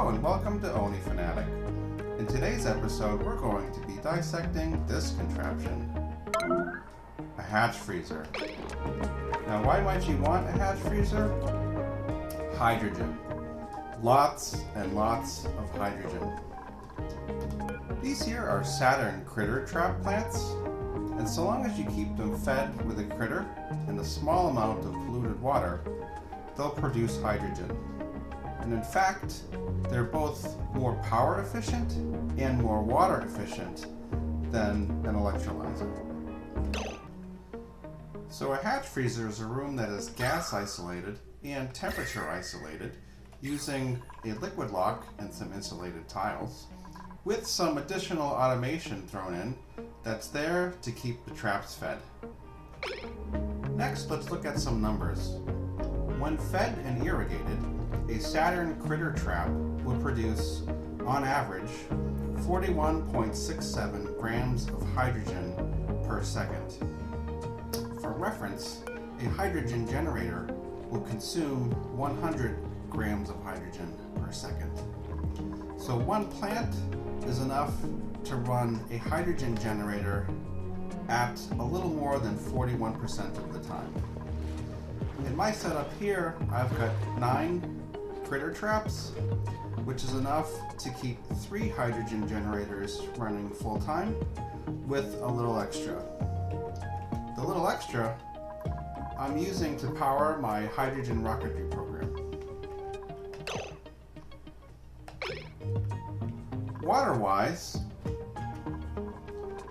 Hello and welcome to Only Fanatic. In today's episode, we're going to be dissecting this contraption, a hatch freezer. Now, why might you want a hatch freezer? Hydrogen. Lots and lots of hydrogen. These here are Saturn Critter Trap plants, and so long as you keep them fed with a critter and a small amount of polluted water, they'll produce hydrogen. And in fact, they're both more power efficient and more water efficient than an electrolyzer. So a hatch freezer is a room that is gas isolated and temperature isolated using a liquid lock and some insulated tiles, with some additional automation thrown in that's there to keep the traps fed. Next, let's look at some numbers. When fed and irrigated, a Saturn Critter Trap will produce, on average, 41.67 grams of hydrogen per second. For reference, a hydrogen generator will consume 100 grams of hydrogen per second. So one plant is enough to run a hydrogen generator at a little more than 41% of the time. In my setup here, I've got 9 critter traps, which is enough to keep 3 hydrogen generators running full time with a little extra. The little extra I'm using to power my hydrogen rocketry program. Water-wise,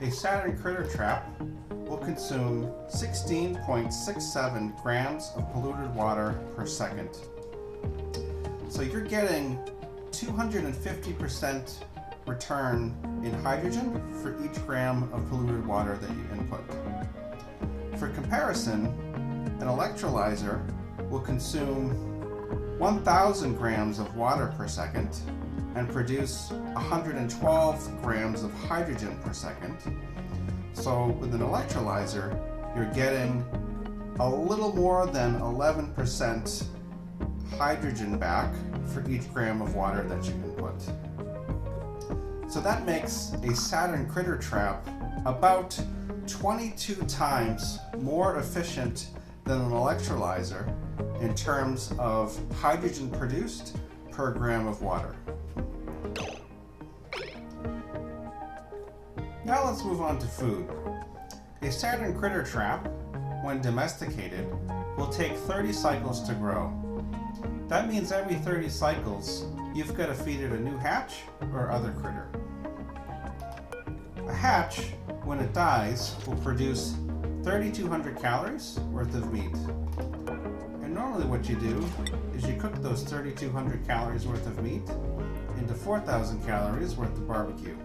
a Saturn Critter Trap will consume 16.67 grams of polluted water per second. So you're getting 250% return in hydrogen for each gram of polluted water that you input. For comparison, an electrolyzer will consume 1,000 grams of water per second and produce 112 grams of hydrogen per second. So with an electrolyzer, you're getting a little more than 11% hydrogen back for each gram of water that you input. So that makes a Saturn Critter Trap about 22 times more efficient than an electrolyzer in terms of hydrogen produced per gram of water. Now let's move on to food. A Saturn Critter Trap, when domesticated, will take 30 cycles to grow. That means every 30 cycles, you've got to feed it a new hatch or other critter. A hatch, when it dies, will produce 3,200 calories worth of meat. And normally what you do is you cook those 3,200 calories worth of meat into 4,000 calories worth of barbecue.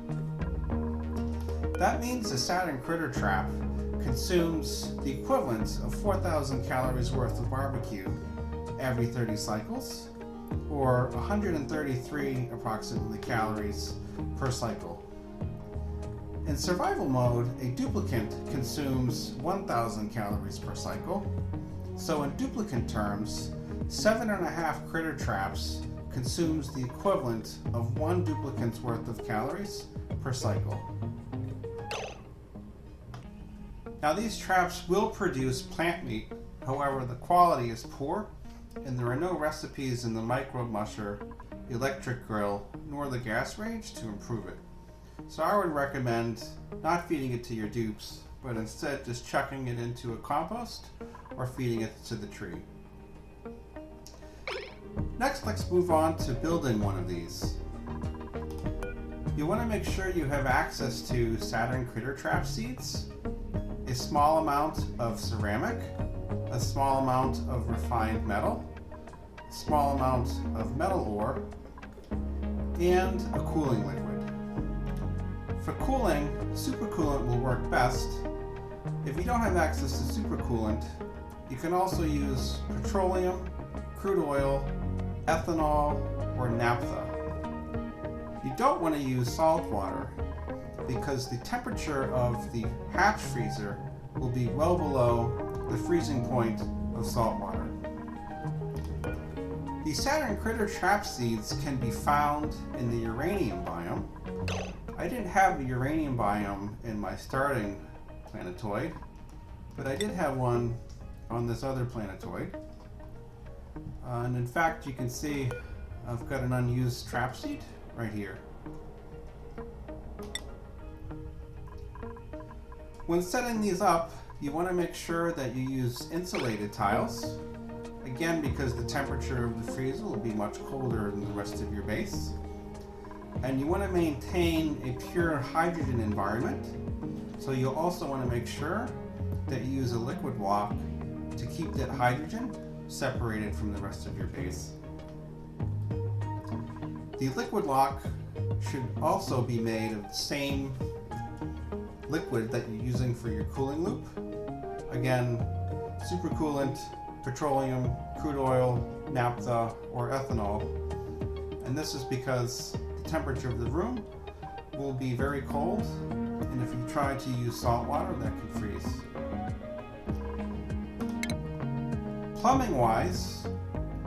That means the Saturn Critter Trap consumes the equivalent of 4,000 calories worth of barbecue every 30 cycles, or 133 approximately calories per cycle. In survival mode, a duplicant consumes 1,000 calories per cycle. So in duplicant terms, 7.5 critter traps consumes the equivalent of 1 duplicant's worth of calories per cycle. Now these traps will produce plant meat, however the quality is poor, and there are no recipes in the microwave musher, electric grill, nor the gas range to improve it. So I would recommend not feeding it to your dupes, but instead just chucking it into a compost or feeding it to the tree. Next, let's move on to building one of these. You want to make sure you have access to Saturn Critter Trap seeds, a small amount of ceramic, a small amount of refined metal, a small amount of metal ore, and a cooling liquid. For cooling, supercoolant will work best. If you don't have access to supercoolant, you can also use petroleum, crude oil, ethanol, or naphtha. You don't want to use salt water because the temperature of the hatch freezer will be well below the freezing point of salt water. The Saturn Critter Trap seeds can be found in the uranium biome. I didn't have a uranium biome in my starting planetoid, but I did have one on this other planetoid. And in fact, you can see I've got an unused trap seed right here. When setting these up, you want to make sure that you use insulated tiles. Again, because the temperature of the freezer will be much colder than the rest of your base. And you want to maintain a pure hydrogen environment. So you'll also want to make sure that you use a liquid block to keep that hydrogen separated from the rest of your base. The liquid lock should also be made of the same liquid that you're using for your cooling loop. Again, supercoolant, petroleum, crude oil, naphtha, or ethanol. And this is because the temperature of the room will be very cold, and if you try to use salt water, that can freeze. Plumbing wise,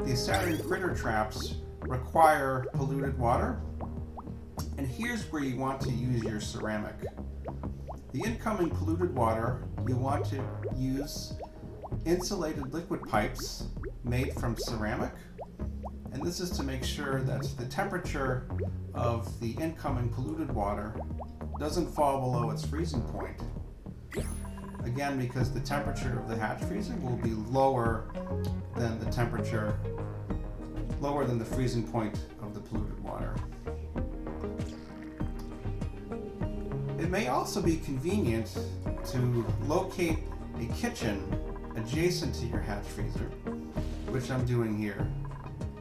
the Saturn Critter Traps require polluted water, and here's where you want to use your ceramic. The incoming polluted water, you want to use insulated liquid pipes made from ceramic, and this is to make sure that the temperature of the incoming polluted water doesn't fall below its freezing point. Again, because the temperature of the hatch freezer will be lower than the freezing point of the polluted water. It may also be convenient to locate a kitchen adjacent to your hatch freezer, which I'm doing here.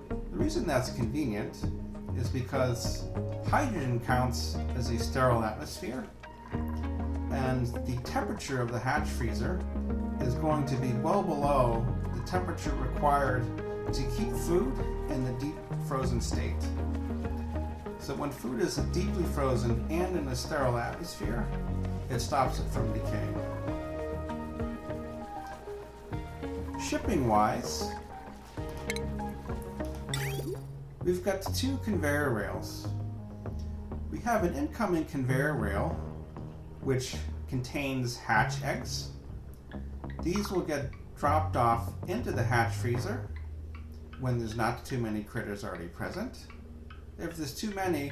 The reason that's convenient is because hydrogen counts as a sterile atmosphere, and the temperature of the hatch freezer is going to be well below the temperature required to keep food in the deep frozen state. So when food is deeply frozen and in a sterile atmosphere, it stops it from decaying. Shipping wise, we've got 2 conveyor rails. We have an incoming conveyor rail which contains hatch eggs. These will get dropped off into the hatch freezer when there's not too many critters already present. If there's too many,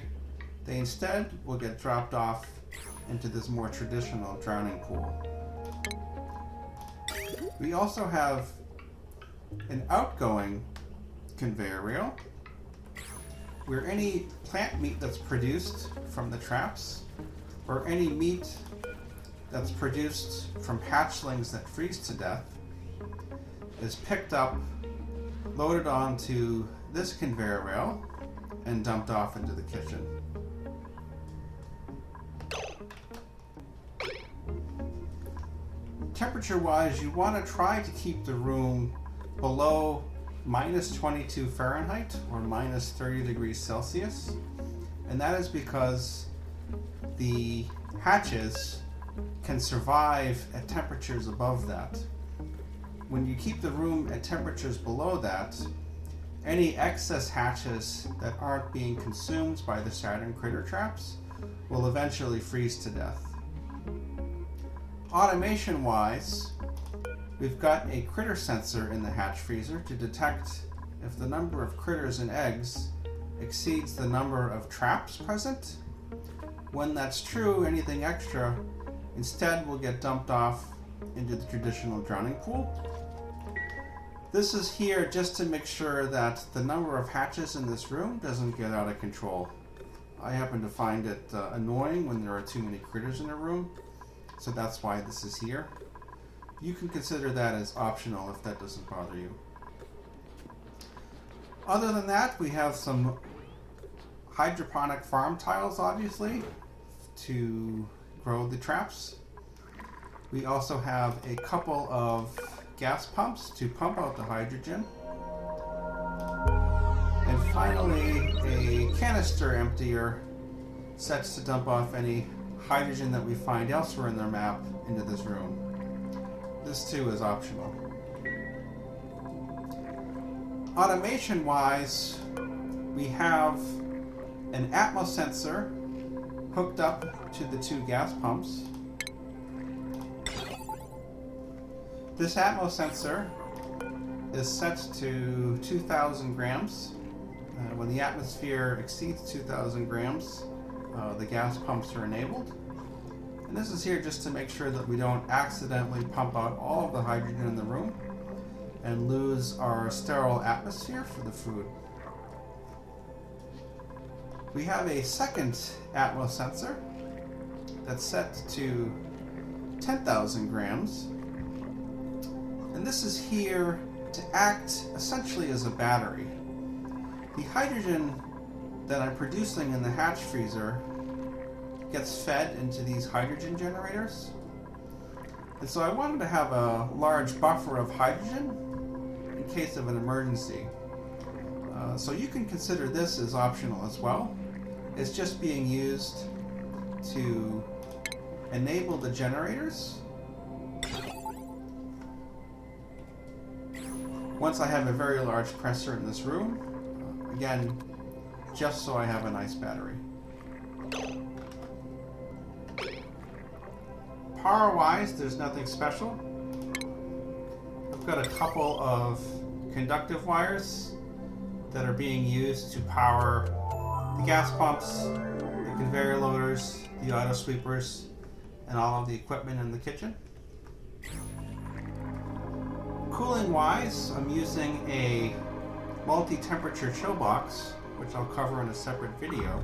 they instead will get dropped off into this more traditional drowning pool. We also have an outgoing conveyor rail where any plant meat that's produced from the traps, or any meat that's produced from hatchlings that freeze to death, is picked up, loaded onto this conveyor rail, and dumped off into the kitchen. Temperature-wise, you want to try to keep the room below minus 22 Fahrenheit or minus 30 degrees Celsius, and that is because the hatches can survive at temperatures above that. When you keep the room at temperatures below that, any excess hatches that aren't being consumed by the Saturn Critter Traps will eventually freeze to death. Automation wise, we've got a critter sensor in the hatch freezer to detect if the number of critters and eggs exceeds the number of traps present. When that's true, anything extra instead will get dumped off into the traditional drowning pool. This is here just to make sure that the number of hatches in this room doesn't get out of control. I happen to find it annoying when there are too many critters in a room, so that's why this is here. You can consider that as optional if that doesn't bother you. Other than that, we have some hydroponic farm tiles, obviously, to grow the traps. We also have a couple of gas pumps to pump out the hydrogen. And finally, a canister emptier sets to dump off any hydrogen that we find elsewhere in their map into this room. This too is optional. Automation wise, we have an Atmos sensor hooked up to the 2 gas pumps. This Atmos sensor is set to 2,000 grams. When the atmosphere exceeds 2,000 grams, the gas pumps are enabled. And this is here just to make sure that we don't accidentally pump out all of the hydrogen in the room and lose our sterile atmosphere for the food. We have a second Atmos sensor that's set to 10,000 grams. And this is here to act essentially as a battery. The hydrogen that I'm producing in the hatch freezer gets fed into these hydrogen generators. And so I wanted to have a large buffer of hydrogen in case of an emergency. So you can consider this as optional as well. It's just being used to enable the generators. Once I have a very large pressure in this room, again, just so I have a nice battery. Power-wise, there's nothing special. I've got a couple of conductive wires that are being used to power the gas pumps, the conveyor loaders, the auto sweepers, and all of the equipment in the kitchen. Cooling-wise, I'm using a multi-temperature chill box, which I'll cover in a separate video.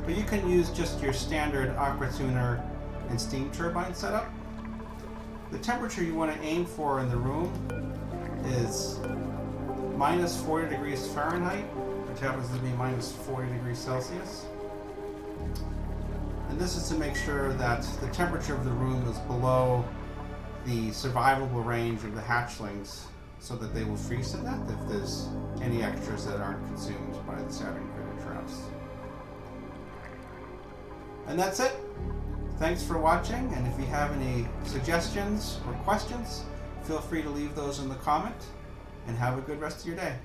But you can use just your standard aqua tuner and steam turbine setup. The temperature you want to aim for in the room is minus 40 degrees Fahrenheit, which happens to be minus 40 degrees Celsius. And this is to make sure that the temperature of the room is below the survivable range of the hatchlings so that they will freeze to death if there's any extras that aren't consumed by the Saturn Critter Traps. And that's it. Thanks for watching, and if you have any suggestions or questions, feel free to leave those in the comment, and have a good rest of your day.